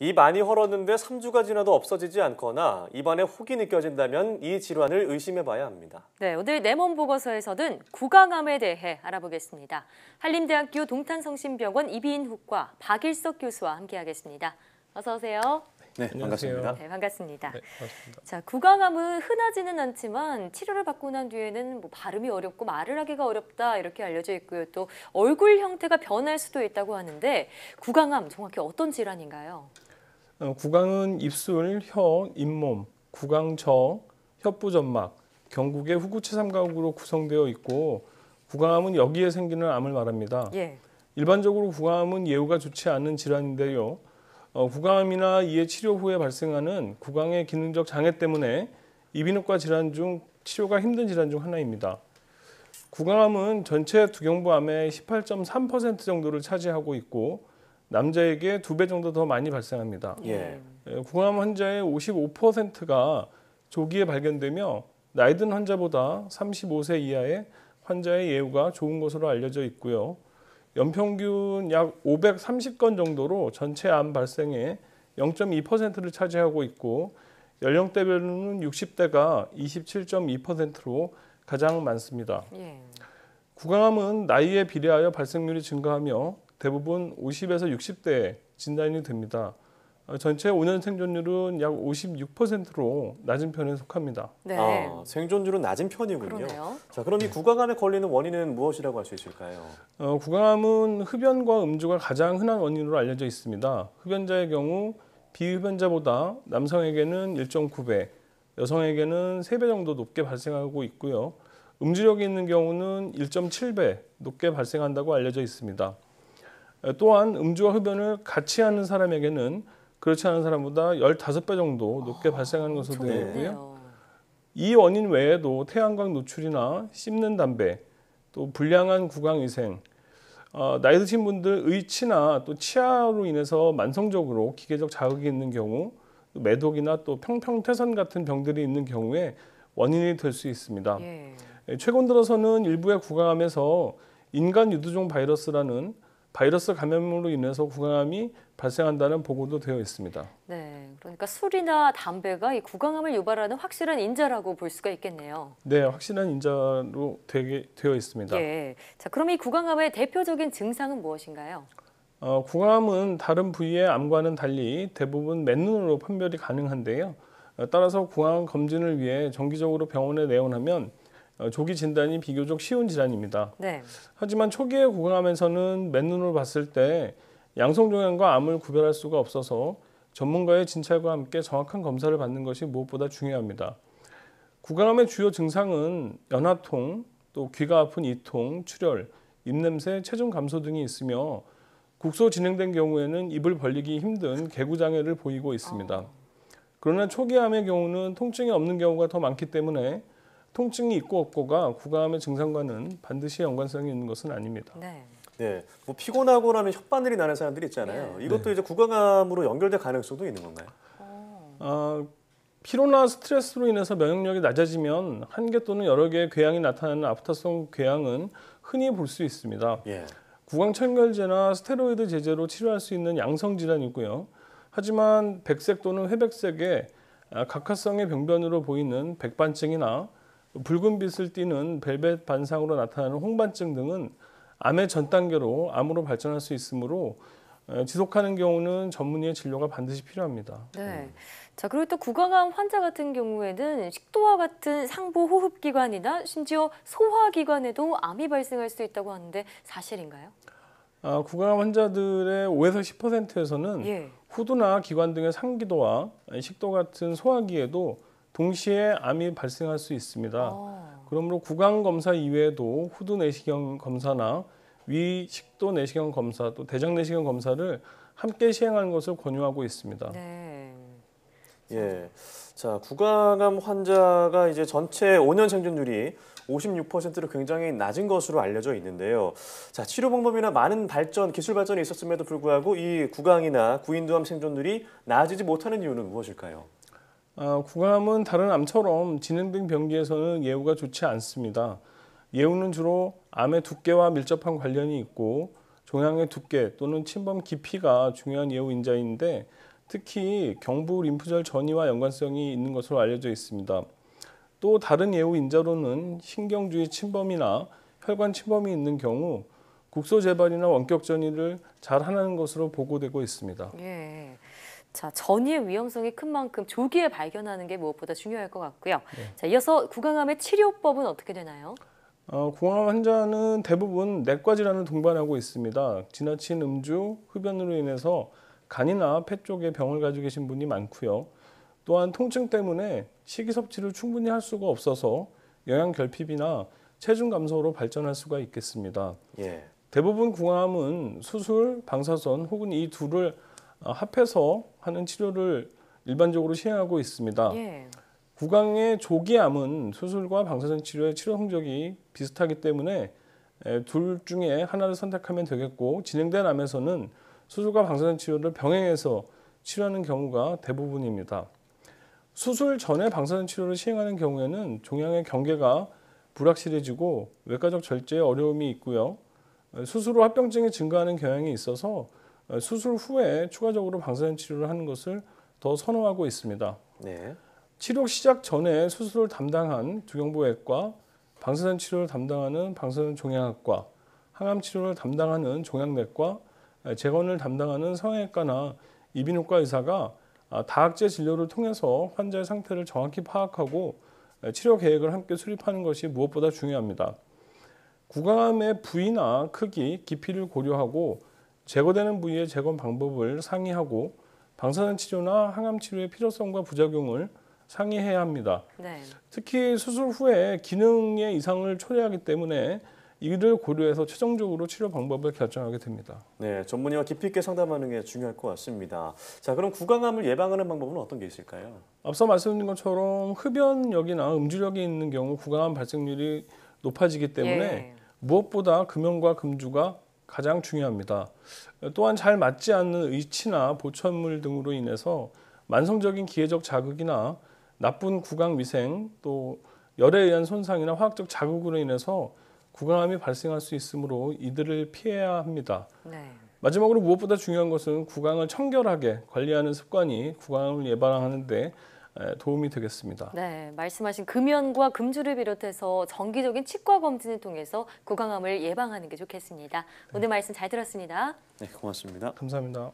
입 많이 헐었는데 3주가 지나도 없어지지 않거나 입안에 혹이 느껴진다면 이 질환을 의심해 봐야 합니다. 네, 오늘 내 몸 보고서에서는 구강암에 대해 알아보겠습니다. 한림대학교 동탄성심병원 이비인후과 박일석 교수와 함께하겠습니다. 어서 오세요. 네, 반갑습니다. 네, 반갑습니다. 네, 반갑습니다. 자, 구강암은 흔하지는 않지만 치료를 받고 난 뒤에는 발음이 어렵고 말을 하기가 어렵다 이렇게 알려져 있고요. 또 얼굴 형태가 변할 수도 있다고 하는데 구강암 정확히 어떤 질환인가요? 구강은 입술, 혀, 잇몸, 구강저, 혀부점막, 경국의 후구체 삼각으로 구성되어 있고 구강암은 여기에 생기는 암을 말합니다. 예. 일반적으로 구강암은 예후가 좋지 않은 질환인데요. 구강암이나 이의 치료 후에 발생하는 구강의 기능적 장애 때문에 이비인후과 질환 중 치료가 힘든 질환 중 하나입니다. 구강암은 전체 두경부암의 18.3% 정도를 차지하고 있고 남자에게 2배 정도 더 많이 발생합니다. 예. 구강암 환자의 55%가 조기에 발견되며 나이 든 환자보다 35세 이하의 환자의 예후가 좋은 것으로 알려져 있고요. 연평균 약 530건 정도로 전체 암 발생의 0.2%를 차지하고 있고 연령대별로는 60대가 27.2%로 가장 많습니다. 예. 구강암은 나이에 비례하여 발생률이 증가하며 대부분 50에서 60대에 진단이 됩니다. 전체 5년 생존율은 약 56%로 낮은 편에 속합니다. 네. 생존율은 낮은 편이군요. 그러네요. 자, 그럼 이 구강암에 걸리는 원인은 무엇이라고 할 수 있을까요? 구강암은 흡연과 음주가 가장 흔한 원인으로 알려져 있습니다. 흡연자의 경우 비흡연자보다 남성에게는 1.9배, 여성에게는 3배 정도 높게 발생하고 있고요. 음주력이 있는 경우는 1.7배 높게 발생한다고 알려져 있습니다. 또한 음주와 흡연을 같이 하는 사람에게는 그렇지 않은 사람보다 15배 정도 높게 발생하는 것으로 되어 있고요. 이 원인 외에도 태양광 노출이나 씹는 담배, 또 불량한 구강위생, 나이 드신 분들 의치나 또 치아로 인해서 만성적으로 기계적 자극이 있는 경우, 매독이나 또 평평퇴선 같은 병들이 있는 경우에 원인이 될 수 있습니다. 예. 최근 들어서는 일부의 구강암에서 인간 유두종 바이러스라는 바이러스 감염으로 인해서 구강암이 발생한다는 보고도 되어 있습니다. 네, 그러니까 술이나 담배가 이 구강암을 유발하는 확실한 인자라고 볼 수가 있겠네요. 네, 확실한 인자로 되어 있습니다. 예. 자, 그럼 이 구강암의 대표적인 증상은 무엇인가요? 구강암은 다른 부위의 암과는 달리 대부분 맨눈으로 판별이 가능한데요. 따라서 구강암 검진을 위해 정기적으로 병원에 내원하면 조기 진단이 비교적 쉬운 질환입니다. 네. 하지만 초기의 구강암에서는 맨눈으로 봤을 때 양성종양과 암을 구별할 수가 없어서 전문가의 진찰과 함께 정확한 검사를 받는 것이 무엇보다 중요합니다. 구강암의 주요 증상은 연하통, 또 귀가 아픈 이통, 출혈, 입냄새, 체중 감소 등이 있으며 국소 진행된 경우에는 입을 벌리기 힘든 개구장애를 보이고 있습니다. 그러나 초기 암의 경우는 통증이 없는 경우가 더 많기 때문에 통증이 있고 없고가 구강암의 증상과는 반드시 연관성이 있는 것은 아닙니다. 네. 네, 피곤하고 나면 혓바늘이 나는 사람들이 있잖아요. 네. 이것도 이제 구강암으로 연결될 가능성도 있는 건가요? 피로나 스트레스로 인해서 면역력이 낮아지면 한 개 또는 여러 개의 궤양이 나타나는 아프타성 궤양은 흔히 볼 수 있습니다. 예. 구강청결제나 스테로이드 제제로 치료할 수 있는 양성 질환이고요. 하지만 백색 또는 회백색의 각화성의 병변으로 보이는 백반증이나 붉은 빛을 띠는 벨벳 반상으로 나타나는 홍반증 등은 암의 전 단계로 암으로 발전할 수 있으므로 지속하는 경우는 전문의의 진료가 반드시 필요합니다. 네. 자, 그리고 또 구강암 환자 같은 경우에는 식도와 같은 상부 호흡기관이나 심지어 소화기관에도 암이 발생할 수 있다고 하는데 사실인가요? 구강암 환자들의 5에서 10%에서는 예. 후두나 기관 등의 상기도와 식도 같은 소화기에도 동시에 암이 발생할 수 있습니다. 그러므로 구강 검사 이외에도 후두 내시경 검사나 위 식도 내시경 검사, 또 대장 내시경 검사를 함께 시행하는 것을 권유하고 있습니다. 네. 예. 자, 구강암 환자가 이제 전체 5년 생존율이 56%로 굉장히 낮은 것으로 알려져 있는데요. 자, 치료 방법이나 많은 기술 발전이 있었음에도 불구하고 이 구강이나 구인두암 생존율이 나아지지 못하는 이유는 무엇일까요? 구강암은 다른 암처럼 진행된 병기에서는 예후가 좋지 않습니다. 예후는 주로 암의 두께와 밀접한 관련이 있고 종양의 두께 또는 침범 깊이가 중요한 예후 인자인데 특히 경부 림프절 전이와 연관성이 있는 것으로 알려져 있습니다. 또 다른 예후 인자로는 신경주의 침범이나 혈관 침범이 있는 경우 국소 재발이나 원격 전이를 잘 하는 것으로 보고되고 있습니다. 예. 자, 전이의 위험성이 큰 만큼 조기에 발견하는 게 무엇보다 중요할 것 같고요. 자, 이어서 구강암의 치료법은 어떻게 되나요? 구강암 환자는 대부분 내과 질환을 동반하고 있습니다. 지나친 음주, 흡연으로 인해서 간이나 폐 쪽에 병을 가지고 계신 분이 많고요. 또한 통증 때문에 식이 섭취를 충분히 할 수가 없어서 영양 결핍이나 체중 감소로 발전할 수가 있겠습니다. 예. 대부분 구강암은 수술, 방사선 혹은 이 둘을 합해서 하는 치료를 일반적으로 시행하고 있습니다. 예. 구강의 조기암은 수술과 방사선 치료의 치료 성적이 비슷하기 때문에 둘 중에 하나를 선택하면 되겠고, 진행된 암에서는 수술과 방사선 치료를 병행해서 치료하는 경우가 대부분입니다. 수술 전에 방사선 치료를 시행하는 경우에는 종양의 경계가 불확실해지고 외과적 절제에 어려움이 있고요. 수술 후 합병증이 증가하는 경향이 있어서 수술 후에 추가적으로 방사선 치료를 하는 것을 더 선호하고 있습니다. 네. 치료 시작 전에 수술을 담당한 두경부외과, 방사선 치료를 담당하는 방사선 종양학과, 항암 치료를 담당하는 종양내과, 재건을 담당하는 성형외과나 이비인후과 의사가 다학제 진료를 통해서 환자의 상태를 정확히 파악하고 치료 계획을 함께 수립하는 것이 무엇보다 중요합니다. 구강암의 부위나 크기, 깊이를 고려하고 제거되는 부위의 재건 방법을 상의하고 방사선 치료나 항암 치료의 필요성과 부작용을 상의해야 합니다. 네. 특히 수술 후에 기능의 이상을 초래하기 때문에 이를 고려해서 최종적으로 치료 방법을 결정하게 됩니다. 네, 전문의와 깊이 있게 상담하는 게 중요할 것 같습니다. 자, 그럼 구강암을 예방하는 방법은 어떤 게 있을까요? 앞서 말씀드린 것처럼 흡연력이나 음주력이 있는 경우 구강암 발생률이 높아지기 때문에 예. 무엇보다 금연과 금주가 가장 중요합니다. 또한 잘 맞지 않는 의치나 보천물 등으로 인해서 만성적인 기회적 자극이나 나쁜 구강 위생, 또 열에 의한 손상이나 화학적 자극으로 인해서 구강암이 발생할 수 있으므로 이들을 피해야 합니다. 네. 마지막으로 무엇보다 중요한 것은 구강을 청결하게 관리하는 습관이 구강암을 예방하는 데 도움이 되겠습니다. 네, 말씀하신 금연과 금주를 비롯해서 정기적인 치과 검진을 통해서 구강암을 예방하는 게 좋겠습니다. 오늘 말씀 잘 들었습니다. 네, 고맙습니다. 감사합니다.